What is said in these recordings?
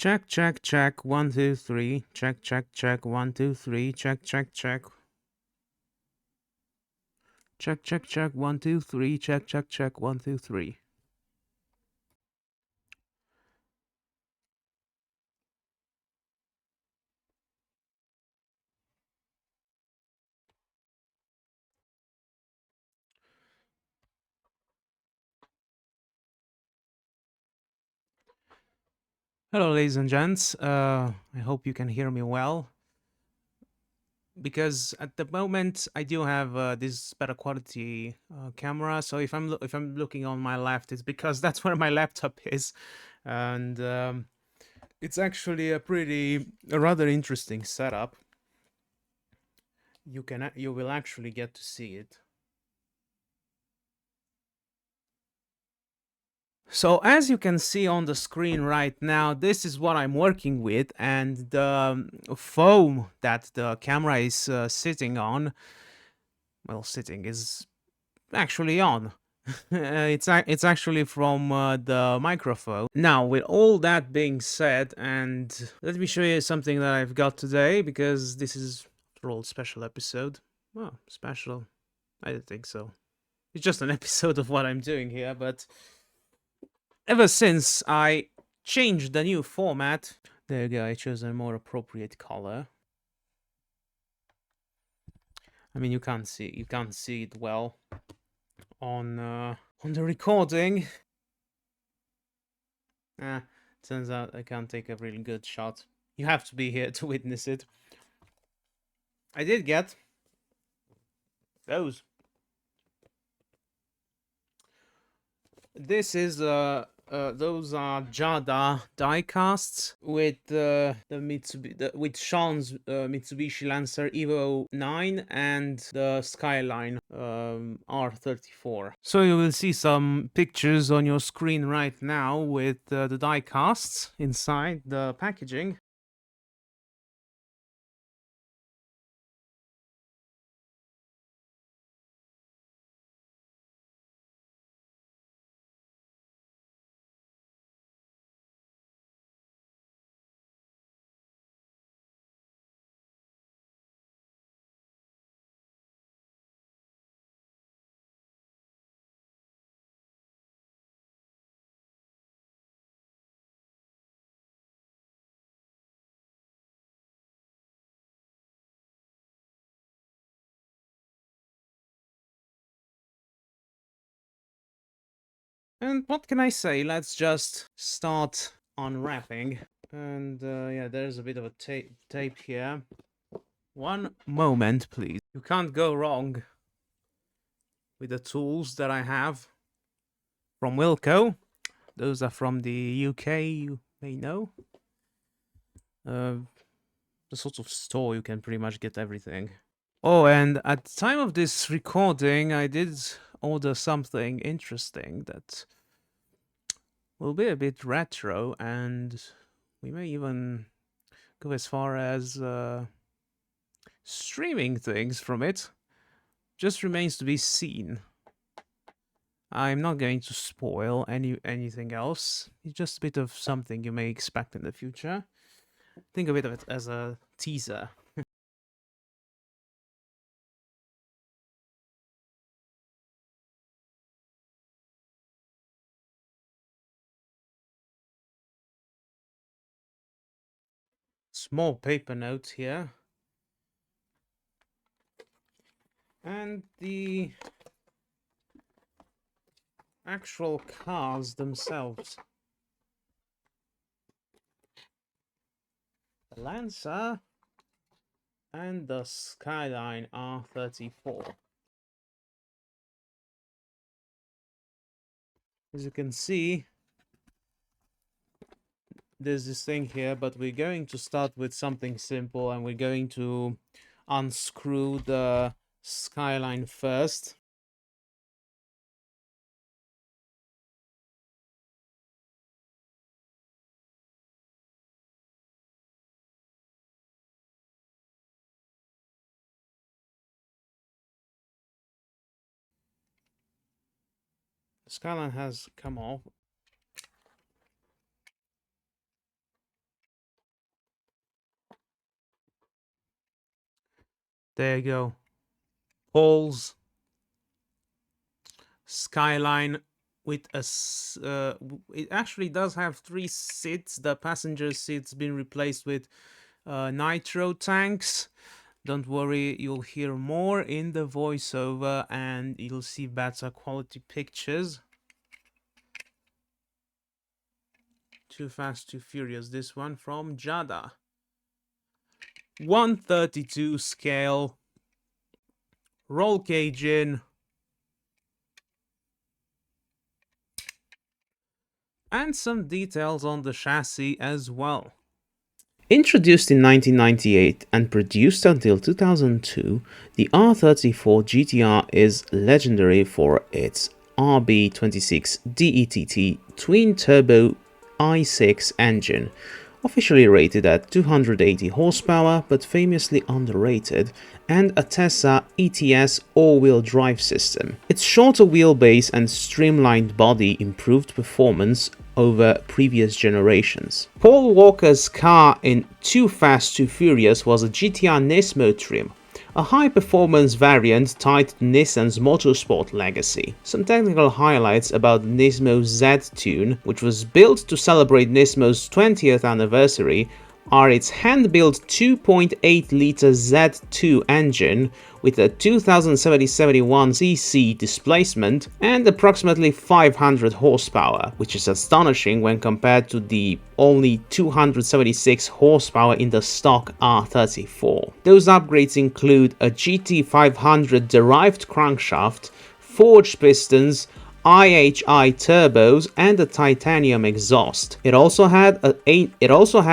Check, check, check. 1, 2, 3. Check, check, check. 1, 2, 3. Check, check, check. Check, check, check. 1, 2, 3. Check, check, check. 1, 2, 3. Hello, ladies and gents. I hope you can hear me well. Because at the moment I do have this better quality camera. So if I'm looking on my left, it's because that's where my laptop is, and it's actually a rather interesting setup. You will actually get to see it. So as you can see on the screen right now, this is what I'm working with, and the foam that the camera is sitting on, well, sitting is actually on. It's actually from the microphone. Now, with all that being said, and let me show you something that I've got today, because this is, after all, a special episode. Well, special. I don't think so. It's just an episode of what I'm doing here, but ever since I changed the new format, there you go, I chose a more appropriate color. I mean, you can't see it well on the recording. Turns out I can't take a really good shot. You have to be here to witness it. I did get those. This is those are Jada die casts with with Sean's Mitsubishi Lancer Evo IX and the Skyline R34. So you will see some pictures on your screen right now with the die casts inside the packaging. And what can I say? Let's just start unwrapping. And yeah, there's a bit of a tape here. One moment, please. You can't go wrong with the tools that I have from Wilco. Those are from the UK, you may know. The sort of store you can pretty much get everything. Oh, and at the time of this recording, I did order something interesting that will be a bit retro, and we may even go as far as streaming things from it. Just remains to be seen. I'm not going to spoil anything else. It's just a bit of something you may expect in the future. Think of it as a teaser. Small paper note here. And the actual cars themselves. The Lancer and the Skyline R34. As you can see, there's this thing here, but we're going to start with something simple, and we're going to unscrew the Skyline first. The Skyline has come off. There you go. Paul's Skyline with it actually does have 3 seats. The passenger seats been replaced with nitro tanks. Don't worry, you'll hear more in the voiceover and you'll see better quality pictures. Too Fast, Too Furious, this one from Jada. 132 scale. Roll cage in. And some details on the chassis as well. Introduced in 1998 and produced until 2002, the R34 GT-R is legendary for its RB26 DETT twin-turbo i6 engine, officially rated at 280 horsepower but famously underrated, and a Tesla ETS all-wheel drive system. Its shorter wheelbase and streamlined body improved performance over previous generations. Paul Walker's car in Too Fast, Too Furious was a GT-R Nismo trim, a high-performance variant tied to Nissan's motorsport legacy. Some technical highlights about the Nismo Z-Tune, which was built to celebrate Nismo's 20th anniversary, are its hand-built 2.8-litre Z2 engine with a 2071cc displacement and approximately 500 horsepower, which is astonishing when compared to the only 276 horsepower in the stock R34. Those upgrades include a GT500 derived crankshaft, forged pistons, IHI turbos and a titanium exhaust. It also had an 8,000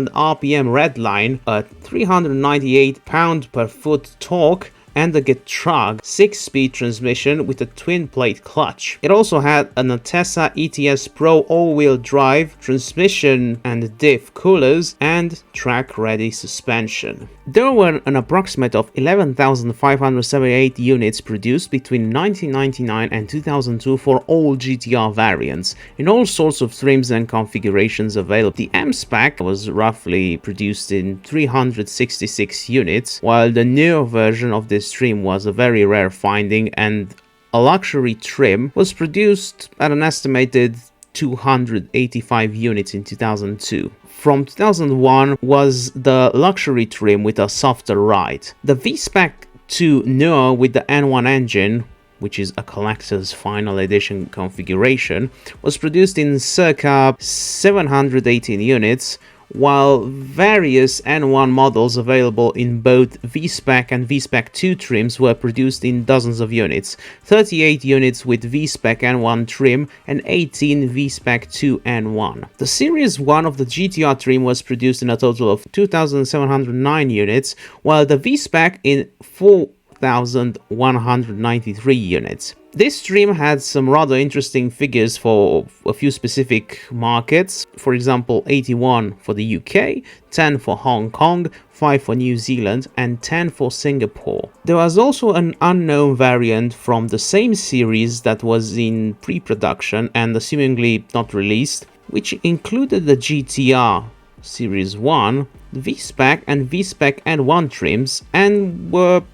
RPM redline, a 398 pound-per-foot torque, and a Getrag 6-speed transmission with a twin-plate clutch. It also had an Atessa ETS Pro all-wheel drive, transmission and diff coolers, and track-ready suspension. There were an approximate of 11,578 units produced between 1999 and 2002 for all GT-R variants, in all sorts of trims and configurations available. The M-Spec was roughly produced in 366 units, while the newer version of this trim was a very rare finding, and a luxury trim was produced at an estimated 285 units in 2002. From 2001 was the luxury trim with a softer ride. The V-Spec 2 Neo with the N1 engine, which is a collector's final edition configuration, was produced in circa 718 units, while various N1 models available in both V-Spec and V-Spec 2 trims were produced in dozens of units, 38 units with V-Spec N1 trim and 18 V-Spec 2 N1. The Series 1 of the GT-R trim was produced in a total of 2,709 units, while the V-Spec in 4,193 units. This trim had some rather interesting figures for a few specific markets, for example 81 for the UK, 10 for Hong Kong, 5 for New Zealand and 10 for Singapore. There was also an unknown variant from the same series that was in pre-production and assumingly not released, which included the GT-R Series 1, V-Spec and V-Spec N1 trims, and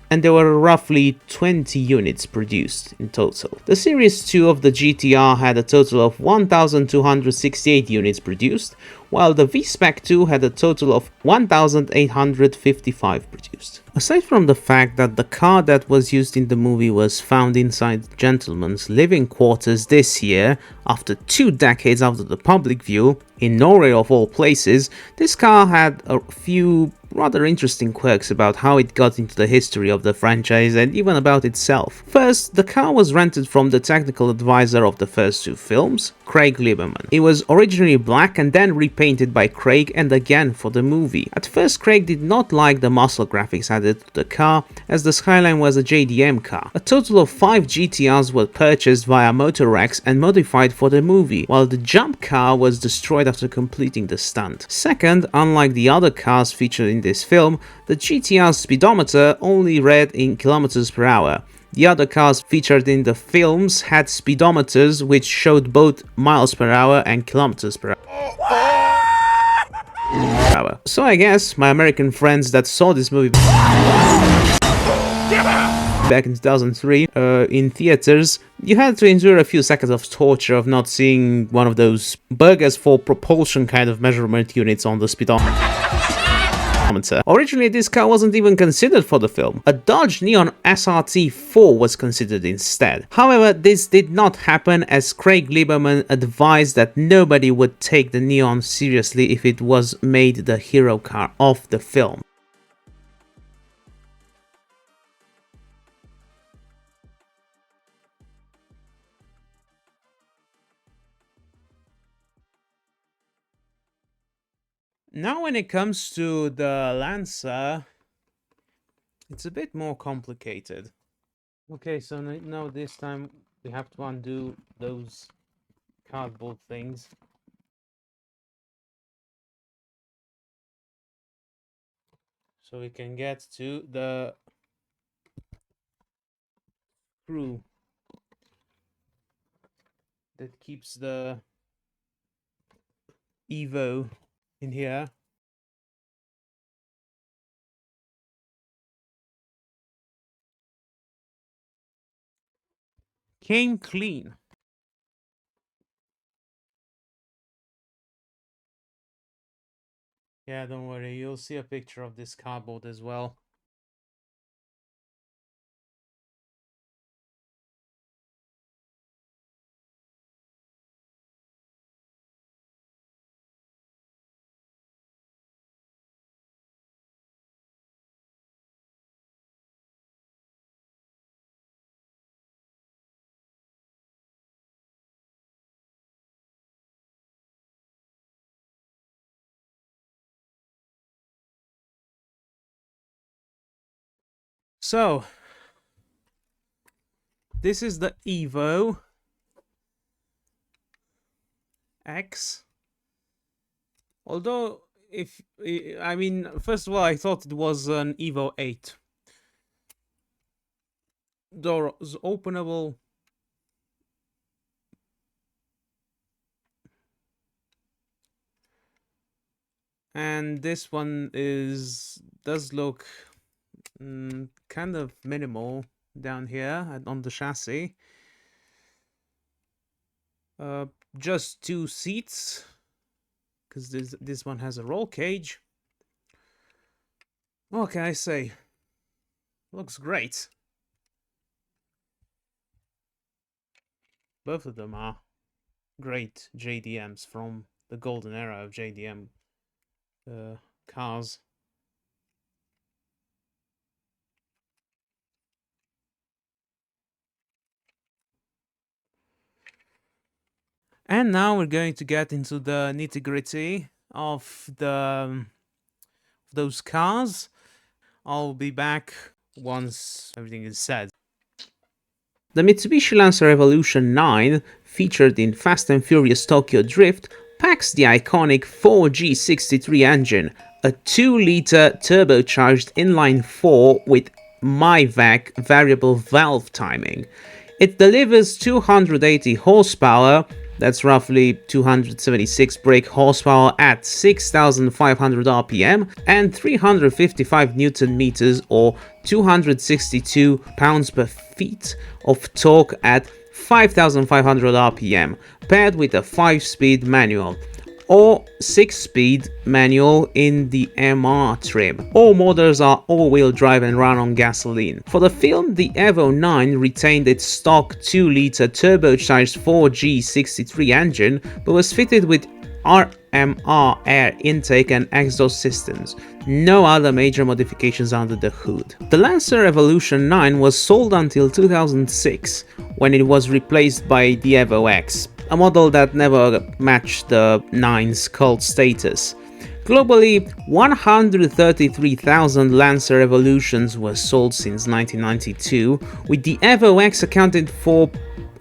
there were roughly 20 units produced in total. The Series 2 of the GT-R had a total of 1,268 units produced, while the V-Spec 2 had a total of 1,855 produced. Aside from the fact that the car that was used in the movie was found inside the gentleman's living quarters this year, after 2 decades out of the public view, in Norway of all places, this car had a few rather interesting quirks about how it got into the history of the franchise and even about itself. First, the car was rented from the technical advisor of the first 2 films, Craig Lieberman. It was originally black and then repainted by Craig and again for the movie. At first, Craig did not like the muscle graphics added to the car, as the Skyline was a JDM car. A total of 5 GT-Rs were purchased via Motorrex and modified for the movie, while the jump car was destroyed after completing the stunt. Second, unlike the other cars featured in this film, the GT-R speedometer only read in kilometers per hour. The other cars featured in the films had speedometers which showed both miles per hour and kilometers per hour. So I guess my American friends that saw this movie back in 2003 in theaters, you had to endure a few seconds of torture of not seeing one of those burgers for propulsion kind of measurement units on the speedometer. Originally, this car wasn't even considered for the film. A Dodge Neon SRT4 was considered instead. However, this did not happen as Craig Lieberman advised that nobody would take the Neon seriously if it was made the hero car of the film. Now when it comes to the Lancer, it's a bit more complicated. Okay, so now this time we have to undo those cardboard things. So we can get to the screw that keeps the Evo in here. Came clean. Yeah, don't worry, you'll see a picture of this cardboard as well. So, this is the Evo X. Although, I mean, first of all, I thought it was an Evo 8. Door is openable. And this one does look kind of minimal down here on the chassis. Just 2 seats, because this one has a roll cage. What can I say? Looks great. Both of them are great JDMs from the golden era of JDM cars. And now we're going to get into the nitty-gritty of those cars. I'll be back once everything is said. The Mitsubishi Lancer Evolution IX, featured in Fast and Furious Tokyo Drift, packs the iconic 4G63 engine, a 2-liter turbocharged inline-4 with MyVac variable valve timing. It delivers 280 horsepower, that's roughly 276 brake horsepower at 6,500 RPM, and 355 Newton meters or 262 pounds per feet of torque at 5,500 RPM, paired with a 5-speed manual or 6-speed manual in the MR trim. All models are all-wheel drive and run on gasoline. For the film, the Evo 9 retained its stock 2-liter turbocharged 4G63 engine, but was fitted with RMR air intake and exhaust systems. No other major modifications under the hood. The Lancer Evolution 9 was sold until 2006, when it was replaced by the Evo X, a model that never matched the 9's cult status. Globally, 133,000 Lancer Evolutions were sold since 1992, with the Evo X accounted for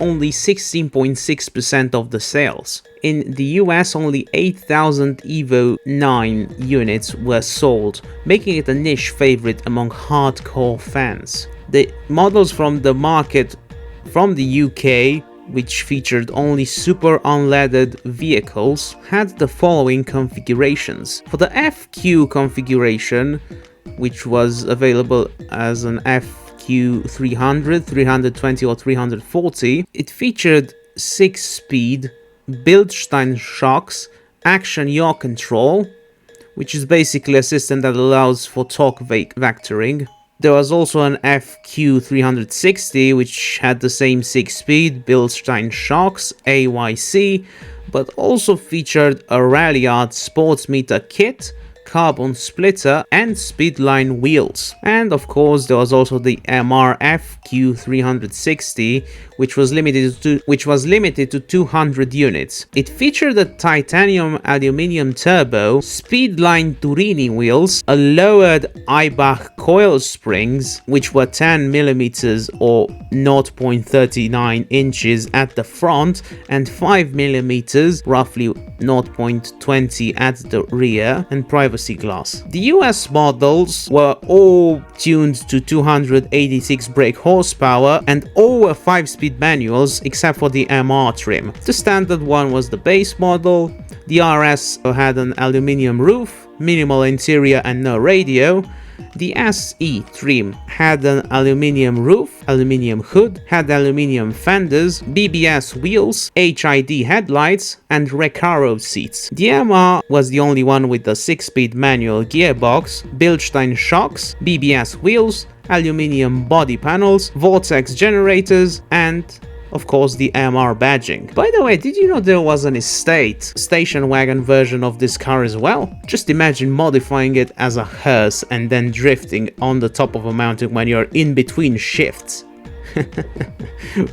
only 16.6% of the sales. In the US, only 8,000 Evo 9 units were sold, making it a niche favorite among hardcore fans. The models from the market from the UK which featured only super unleaded vehicles, had the following configurations. For the FQ configuration, which was available as an FQ 300, 320 or 340, it featured 6-speed Bilstein shocks, action yaw control, which is basically a system that allows for torque vectoring. There was also an FQ360, which had the same 6-speed Bilstein shocks, AYC, but also featured a Ralliart sports meter kit, carbon splitter and speedline wheels. And of course there was also the MRFQ360, which was limited to 200 units. It featured a titanium aluminum turbo, speedline Turini wheels, a lowered Eibach coil springs, which were 10 millimeters or 0.39 inches at the front and 5 millimeters, roughly 0.20 at the rear, and privacy glass. The US models were all tuned to 286 brake horsepower and all were 5-speed manuals except for the MR trim. The standard one was the base model. The RS had an aluminium roof, minimal interior and no radio. The SE trim had an aluminium roof, aluminium hood, had aluminium fenders, BBS wheels, HID headlights, and Recaro seats. The MR was the only one with the 6-speed manual gearbox, Bilstein shocks, BBS wheels, aluminium body panels, vortex generators, and of course the MR badging. By the way, did you know there was an station wagon version of this car as well? Just imagine modifying it as a hearse and then drifting on the top of a mountain when you're in between shifts.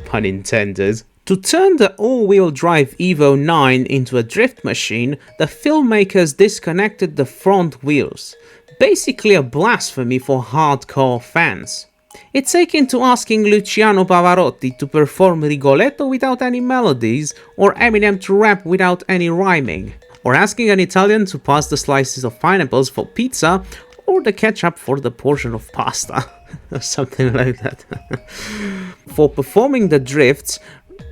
Pun intended. To turn the all-wheel drive Evo 9 into a drift machine, the filmmakers disconnected the front wheels. Basically a blasphemy for hardcore fans. It's akin to asking Luciano Pavarotti to perform Rigoletto without any melodies, or Eminem to rap without any rhyming, or asking an Italian to pass the slices of pineapples for pizza, or the ketchup for the portion of pasta, or something like that. For performing the drifts,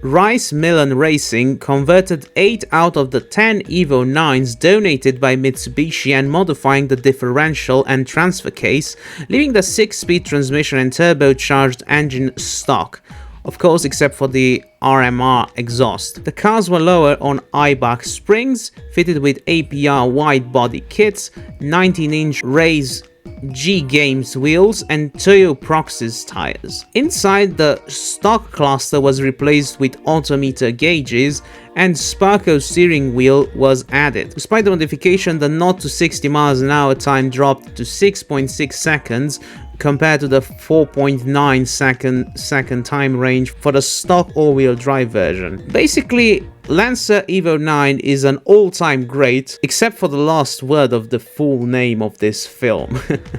Rice Millen Racing converted 8 out of the 10 Evo 9s donated by Mitsubishi and modifying the differential and transfer case, leaving the 6-speed transmission and turbocharged engine stock. Of course, except for the RMR exhaust. The cars were lower on Eibach springs, fitted with APR wide body kits, 19-inch race G Games wheels and Toyo Proxys tires. Inside, the stock cluster was replaced with autometer gauges and Sparco steering wheel was added. Despite the modification, the 0 to 60 miles an hour time dropped to 6.6 seconds compared to the 4.9 second time range for the stock all-wheel drive version. Basically, Lancer Evo 9 is an all-time great, except for the last word of the full name of this film.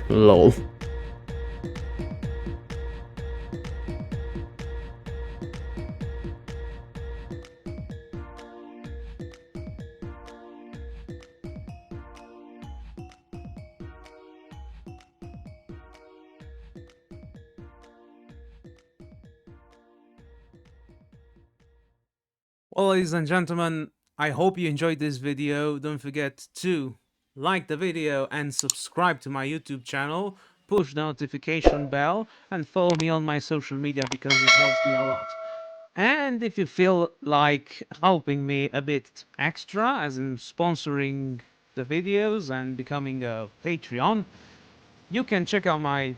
Lol. Well, ladies and gentlemen, I hope you enjoyed this video. Don't forget to like the video and subscribe to my YouTube channel, push the notification bell, and follow me on my social media because it helps me a lot. And if you feel like helping me a bit extra, as in sponsoring the videos and becoming a Patreon, you can check out my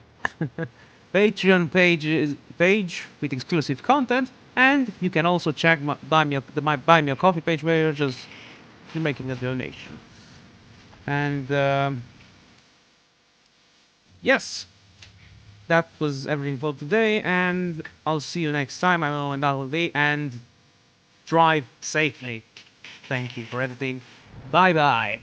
Patreon page with exclusive content, and you can also check my buy me a coffee page where you're making a donation. And yes, that was everything for today, and I'll see you next time. I don't know when that will be, and drive safely. Thank you for everything. Bye bye.